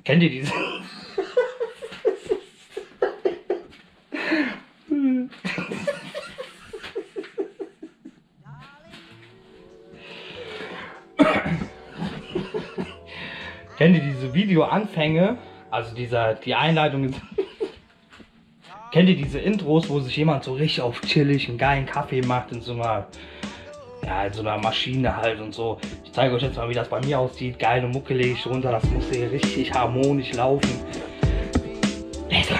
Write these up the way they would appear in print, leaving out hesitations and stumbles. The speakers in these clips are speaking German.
Kennt ihr diese? Kennt ihr diese Videoanfänge? Also die Einleitung ist. Kennt ihr diese Intros, wo sich jemand so richtig auf chillig einen geilen Kaffee macht in so einer, ja, in so einer Maschine halt und so. Ich zeige euch jetzt mal, wie das bei mir aussieht. Geile Mucke lege ich runter, das muss hier richtig harmonisch laufen. Let's go!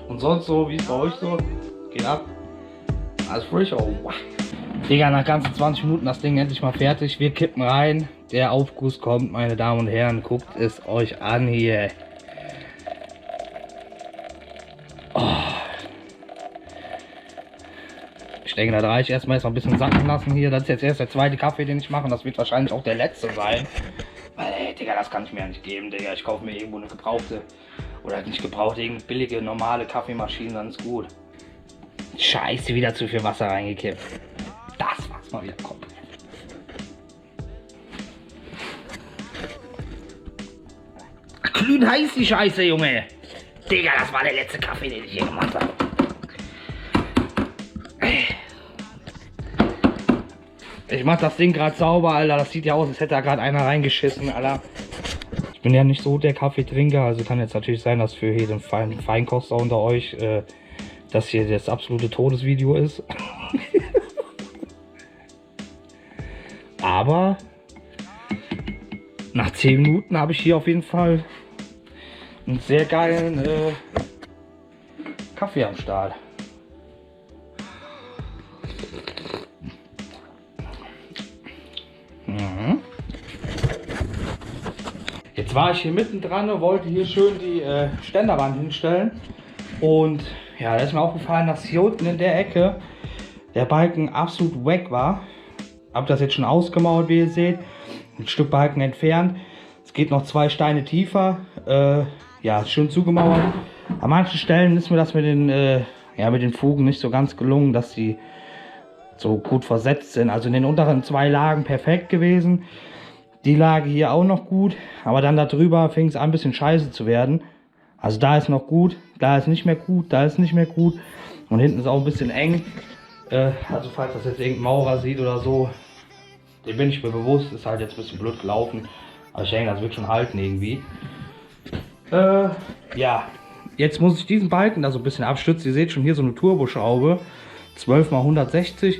Und sonst so, wie es bei euch so geht ab. Alles frisch, oh wow. Digga, nach ganzen 20 Minuten das Ding endlich mal fertig. Wir kippen rein. Der Aufguss kommt, meine Damen und Herren. Guckt es euch an hier. Oh. Ich denke, da reicht erstmal ein bisschen sacken lassen hier. Das ist jetzt erst der zweite Kaffee, den ich mache. Und das wird wahrscheinlich auch der letzte sein. Weil, ey, Digga, das kann ich mir ja nicht geben, Digga. Ich kaufe mir irgendwo eine gebrauchte, oder nicht gebrauchte, irgendeine billige, normale Kaffeemaschine, dann ist gut. Scheiße, wieder zu viel Wasser reingekippt. Das war's mal wieder komplett. Glühen heiß die Scheiße, Junge. Digga, das war der letzte Kaffee, den ich hier gemacht habe. Ich mach das Ding gerade sauber, Alter. Das sieht ja aus, als hätte da gerade einer reingeschissen, Alter. Ich bin ja nicht so der Kaffeetrinker, also kann jetzt natürlich sein, dass für jeden Feinkoster unter euch das hier das absolute Todesvideo ist. Aber nach 10 Minuten habe ich hier auf jeden Fall einen sehr geilen Kaffee am Start. Mhm. Jetzt war ich hier mittendran und wollte hier schön die Ständerwand hinstellen. Und ja, da ist mir aufgefallen, dass hier unten in der Ecke der Balken absolut weg war. Hab das jetzt schon ausgemauert, wie ihr seht. Ein Stück Balken entfernt. Es geht noch 2 Steine tiefer. Ja, schön zugemauert. An manchen Stellen ist mir das mit den Fugen nicht so ganz gelungen, dass sie so gut versetzt sind. Also in den unteren 2 Lagen perfekt gewesen. Die Lage hier auch noch gut, aber dann darüber fing es an, ein bisschen scheiße zu werden. Also da ist noch gut, da ist nicht mehr gut, da ist nicht mehr gut. Und hinten ist auch ein bisschen eng. Also falls das jetzt irgendein Maurer sieht oder so, dem bin ich mir bewusst, ist halt jetzt ein bisschen blöd gelaufen. Aber ich denke, das wird schon halten irgendwie. Ja, jetzt muss ich diesen Balken da so ein bisschen abstützen. Ihr seht schon hier so eine Turboschraube, 12 x 160.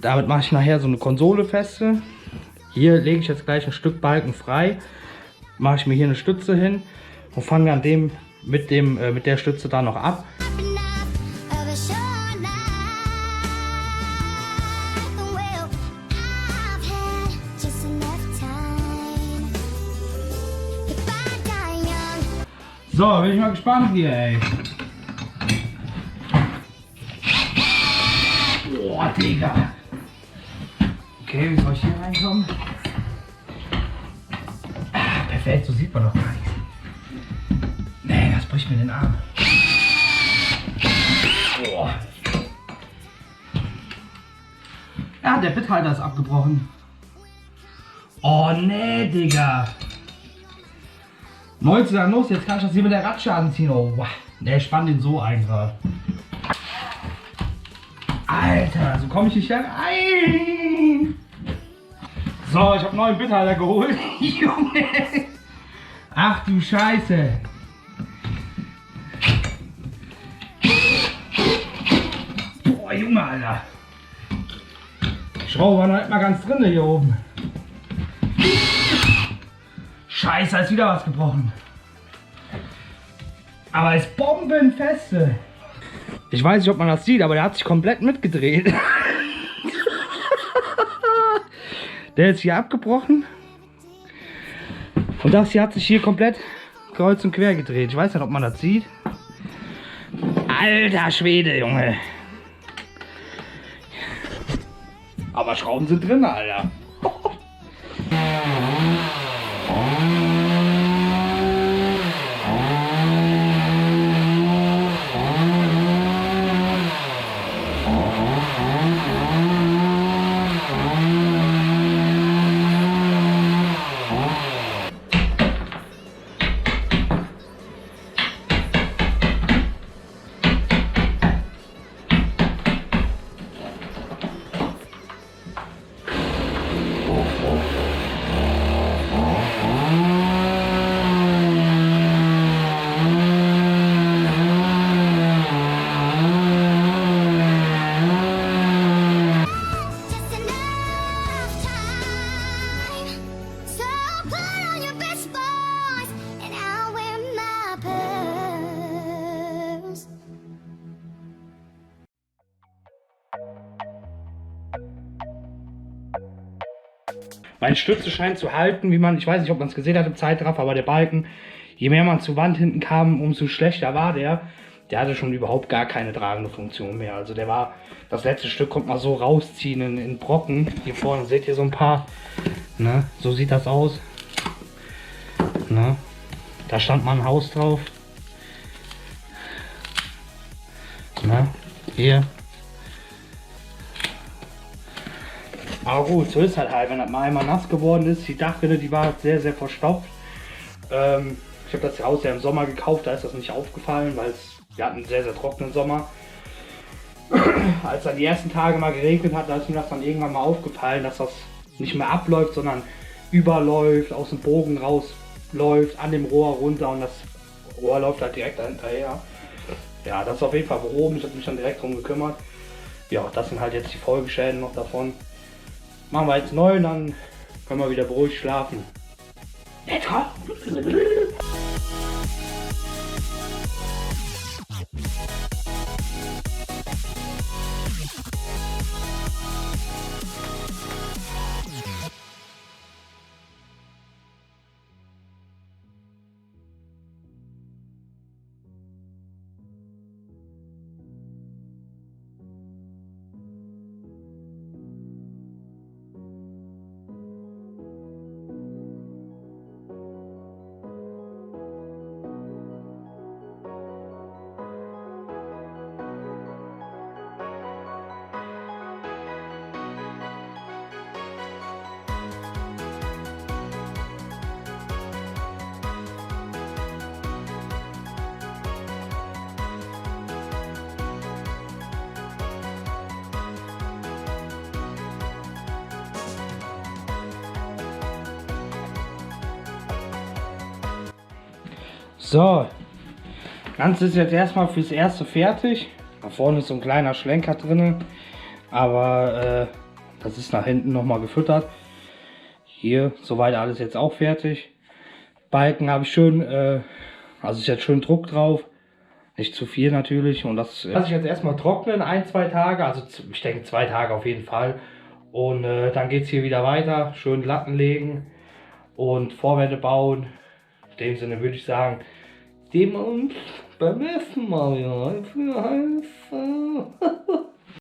Damit mache ich nachher so eine Konsole feste. Hier lege ich jetzt gleich ein Stück Balken frei, mache ich mir hier eine Stütze hin und fange dann mit der Stütze da noch ab. So, bin ich mal gespannt hier, ey. Boah, Digga. Okay, wie soll ich hier reinkommen? Ah, perfekt, so sieht man doch gar nichts. Nee, das bricht mir den Arm. Boah. Ja, der Bitthalter ist abgebrochen. Oh nee, Digga. 19 dann los, jetzt kann ich das hier mit der Ratsche anziehen. Oh, wow. Nee, spann den so einfach. Alter, so komme ich nicht rein. So, ich habe einen neuen Bitthalter geholt. Junge. Ach du Scheiße. Boah, Junge, Alter. Die Schraube war noch nicht mal ganz drin hier oben. Scheiße, ist wieder was gebrochen. Aber es ist bombenfeste. Ich weiß nicht, ob man das sieht, aber der hat sich komplett mitgedreht. Der ist hier abgebrochen. Und das hier hat sich hier komplett kreuz und quer gedreht. Ich weiß nicht, ob man das sieht. Alter Schwede, Junge. Aber Schrauben sind drin, Alter. Meine Stütze scheint zu halten, wie man, ich weiß nicht, ob man es gesehen hat im Zeitraffer, aber der Balken, je mehr man zur Wand hinten kam, umso schlechter war der. Der hatte schon überhaupt gar keine tragende Funktion mehr. Also der war, das letzte Stück konnte man so rausziehen in Brocken. Hier vorne seht ihr so ein paar, ne? So sieht das aus. Ne? Da stand mal ein Haus drauf. Ne? Hier. Aber gut, so ist halt, wenn das mal einmal nass geworden ist. Die Dachrinne, die war sehr, sehr verstopft. Ich habe das Haus ja im Sommer gekauft, da ist das nicht aufgefallen, weil wir hatten einen sehr, sehr trockenen Sommer. Als dann die ersten Tage mal geregnet hat, da ist mir das dann irgendwann mal aufgefallen, dass das nicht mehr abläuft, sondern überläuft, aus dem Bogen rausläuft, an dem Rohr runter und das Rohr läuft halt direkt dahinterher. Ja, das ist auf jeden Fall behoben, ich habe mich dann direkt drum gekümmert. Ja, das sind halt jetzt die Folgeschäden noch davon. Machen wir jetzt neu und dann können wir wieder beruhigt schlafen. Let's go! So, Ganze ist jetzt erstmal fürs Erste fertig. Da vorne ist so ein kleiner Schlenker drin, aber das ist nach hinten nochmal gefüttert. Hier, soweit alles jetzt auch fertig. Balken habe ich schön, also ist jetzt schön Druck drauf. Nicht zu viel natürlich. Und das lasse ich jetzt erstmal trocknen, 1-2 Tage. Also ich denke 2 Tage auf jeden Fall. Und dann geht es hier wieder weiter. Schön Latten legen und Vorwände bauen. In dem Sinne würde ich sagen, sehen wir uns beim nächsten Mal wieder.